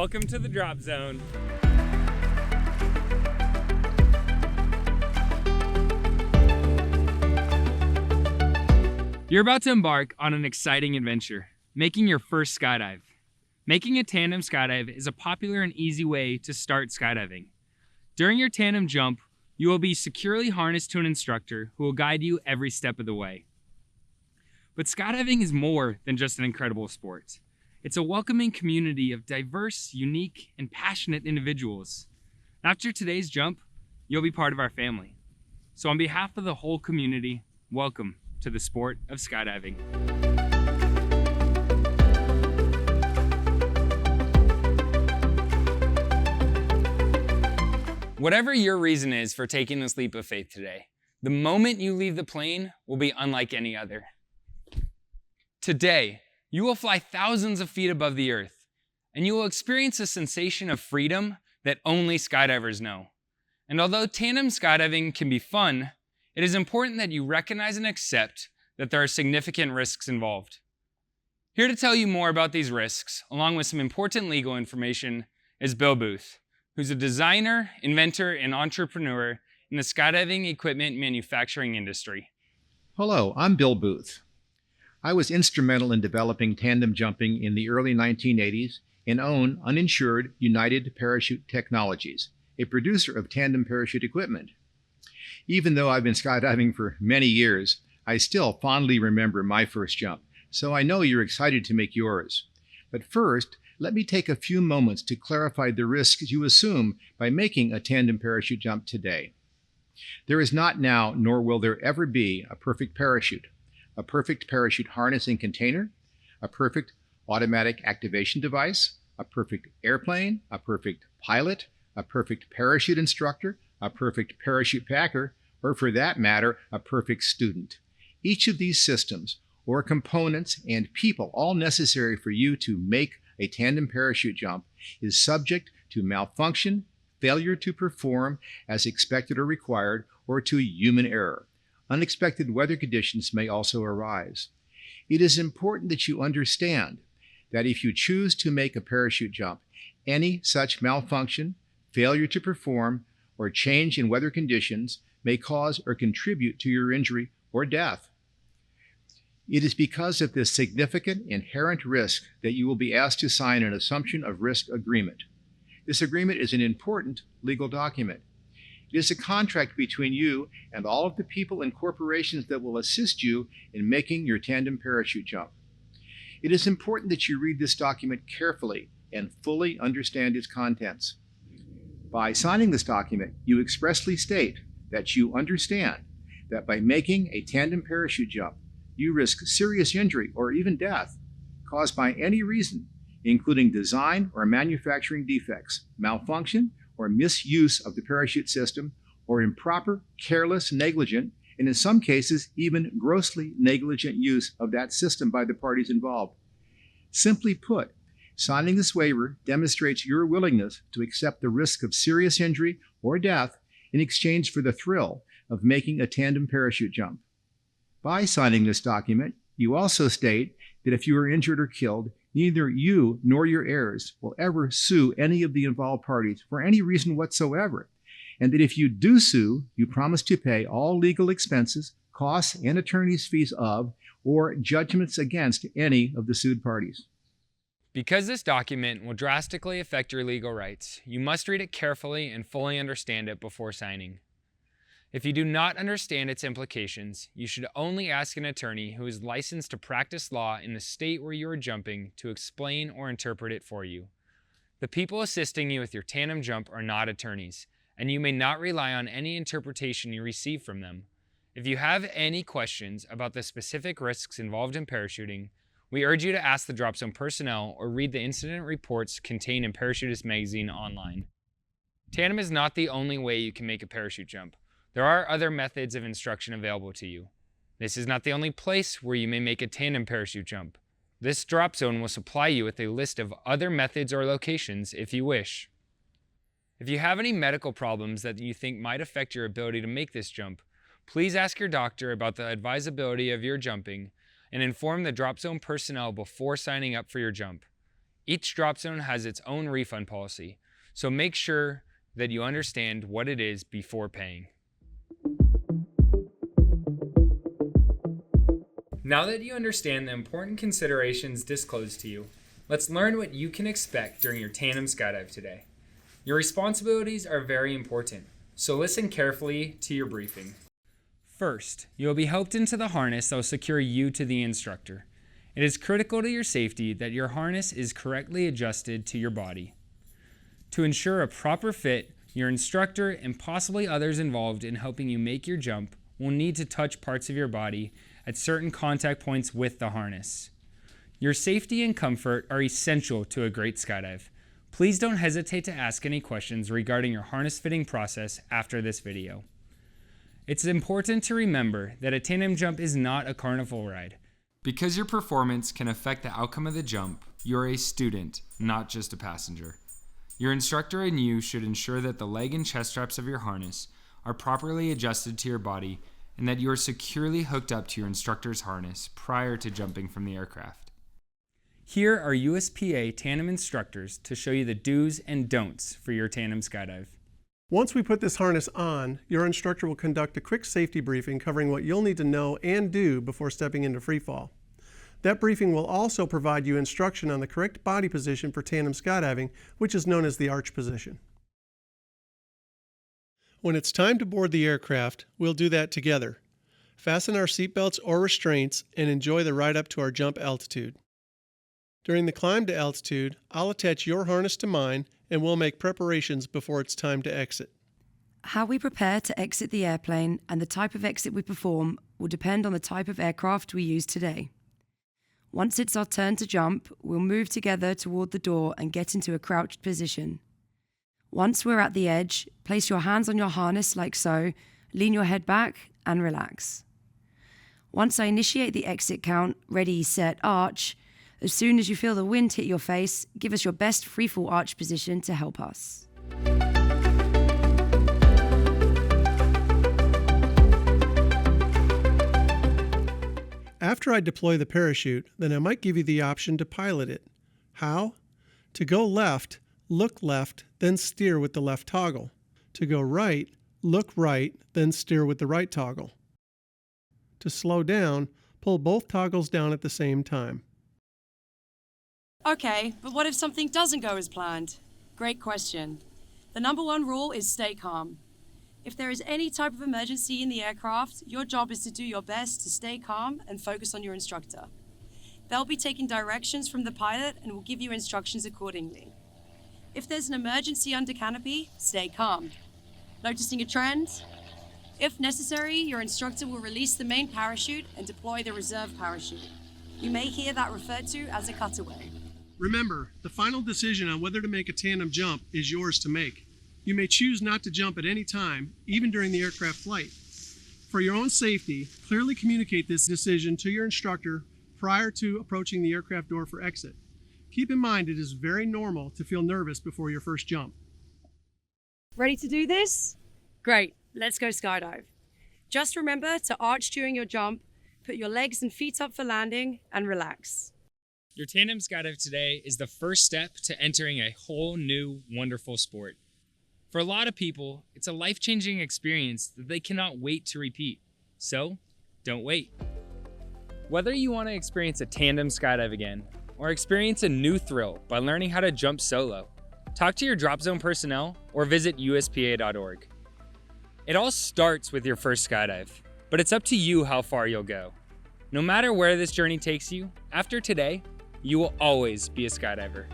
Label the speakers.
Speaker 1: Welcome to the drop zone. You're about to embark on an exciting adventure, making your first skydive. Making a tandem skydive is a popular and easy way to start skydiving. During your tandem jump, you will be securely harnessed to an instructor who will guide you every step of the way. But skydiving is more than just an incredible sport. It's a welcoming community of diverse, unique, and passionate individuals. After today's jump, you'll be part of our family. So on behalf of the whole community, welcome to the sport of skydiving. Whatever your reason is for taking this leap of faith today, the moment you leave the plane will be unlike any other. Today, you will fly thousands of feet above the earth, and you will experience a sensation of freedom that only skydivers know. And although tandem skydiving can be fun, it is important that you recognize and accept that there are significant risks involved. Here to tell you more about these risks, along with some important legal information, is Bill Booth, who's a designer, inventor, and entrepreneur in the skydiving equipment manufacturing industry.
Speaker 2: Hello, I'm Bill Booth. I was instrumental in developing tandem jumping in the early 1980s and own uninsured United Parachute Technologies, a producer of tandem parachute equipment. Even though I've been skydiving for many years, I still fondly remember my first jump, so I know you're excited to make yours. But first, let me take a few moments to clarify the risks you assume by making a tandem parachute jump today. There is not now, nor will there ever be, a perfect parachute harness and container, a perfect automatic activation device, a perfect airplane, a perfect pilot, a perfect parachute instructor, a perfect parachute packer, or for that matter, a perfect student. Each of these systems, or components and people all necessary for you to make a tandem parachute jump, is subject to malfunction, failure to perform as expected or required, or to human error. Unexpected weather conditions may also arise. It is important that you understand that if you choose to make a parachute jump, any such malfunction, failure to perform, or change in weather conditions may cause or contribute to your injury or death. It is because of this significant inherent risk that you will be asked to sign an assumption of risk agreement. This agreement is an important legal document. It is a contract between you and all of the people and corporations that will assist you in making your tandem parachute jump. It is important that you read this document carefully and fully understand its contents. By signing this document, you expressly state that you understand that by making a tandem parachute jump, you risk serious injury or even death caused by any reason, including design or manufacturing defects, malfunction, or misuse of the parachute system, or improper, careless, negligent, and in some cases, even grossly negligent use of that system by the parties involved. Simply put, signing this waiver demonstrates your willingness to accept the risk of serious injury or death in exchange for the thrill of making a tandem parachute jump. By signing this document, you also state that if you are injured or killed, neither you nor your heirs will ever sue any of the involved parties for any reason whatsoever, and that if you do sue, you promise to pay all legal expenses, costs, and attorney's fees of, or judgments against any of the sued parties.
Speaker 1: Because this document will drastically affect your legal rights, you must read it carefully and fully understand it before signing. If you do not understand its implications, you should only ask an attorney who is licensed to practice law in the state where you are jumping to explain or interpret it for you. The people assisting you with your tandem jump are not attorneys, and you may not rely on any interpretation you receive from them. If you have any questions about the specific risks involved in parachuting, we urge you to ask the Drop Zone personnel or read the incident reports contained in Parachutist Magazine online. Tandem is not the only way you can make a parachute jump. There are other methods of instruction available to you. This is not the only place where you may make a tandem parachute jump. This drop zone will supply you with a list of other methods or locations if you wish. If you have any medical problems that you think might affect your ability to make this jump, please ask your doctor about the advisability of your jumping and inform the drop zone personnel before signing up for your jump. Each drop zone has its own refund policy, so make sure that you understand what it is before paying. Now that you understand the important considerations disclosed to you, let's learn what you can expect during your tandem skydive today. Your responsibilities are very important, so listen carefully to your briefing. First, you will be helped into the harness that will secure you to the instructor. It is critical to your safety that your harness is correctly adjusted to your body. To ensure a proper fit, your instructor and possibly others involved in helping you make your jump will need to touch parts of your body at certain contact points with the harness. Your safety and comfort are essential to a great skydive. Please don't hesitate to ask any questions regarding your harness fitting process after this video. It's important to remember that a tandem jump is not a carnival ride. Because your performance can affect the outcome of the jump, you're a student, not just a passenger. Your instructor and you should ensure that the leg and chest straps of your harness are properly adjusted to your body and that you are securely hooked up to your instructor's harness prior to jumping from the aircraft. Here are USPA tandem instructors to show you the do's and don'ts for your tandem skydive.
Speaker 3: Once we put this harness on, your instructor will conduct a quick safety briefing covering what you'll need to know and do before stepping into freefall. That briefing will also provide you instruction on the correct body position for tandem skydiving, which is known as the arch position. When it's time to board the aircraft, we'll do that together. Fasten our seatbelts or restraints and enjoy the ride up to our jump altitude. During the climb to altitude, I'll attach your harness to mine and we'll make preparations before it's time to exit.
Speaker 4: How we prepare to exit the airplane and the type of exit we perform will depend on the type of aircraft we use today. Once it's our turn to jump, we'll move together toward the door and get into a crouched position. Once we're at the edge, place your hands on your harness like so, lean your head back and relax. Once I initiate the exit count, ready, set, arch, as soon as you feel the wind hit your face, give us your best freefall arch position to help us.
Speaker 3: After I deploy the parachute, then I might give you the option to pilot it. How? To go left, look left, then steer with the left toggle. To go right, look right, then steer with the right toggle. To slow down, pull both toggles down at the same time.
Speaker 5: Okay, but what if something doesn't go as planned? Great question. The number one rule is stay calm. If there is any type of emergency in the aircraft, your job is to do your best to stay calm and focus on your instructor. They'll be taking directions from the pilot and will give you instructions accordingly. If there's an emergency under canopy, stay calm. Noticing a trend? If necessary, your instructor will release the main parachute and deploy the reserve parachute. You may hear that referred to as a cutaway.
Speaker 3: Remember, the final decision on whether to make a tandem jump is yours to make. You may choose not to jump at any time, even during the aircraft flight. For your own safety, clearly communicate this decision to your instructor prior to approaching the aircraft door for exit. Keep in mind it is very normal to feel nervous before your first jump.
Speaker 5: Ready to do this? Great, let's go skydive. Just remember to arch during your jump, put your legs and feet up for landing, and relax.
Speaker 1: Your tandem skydive today is the first step to entering a whole new, wonderful sport. For a lot of people, it's a life-changing experience that they cannot wait to repeat. So, don't wait. Whether you want to experience a tandem skydive again, or experience a new thrill by learning how to jump solo, talk to your drop zone personnel or visit USPA.org. It all starts with your first skydive, but it's up to you how far you'll go. No matter where this journey takes you, after today, you will always be a skydiver.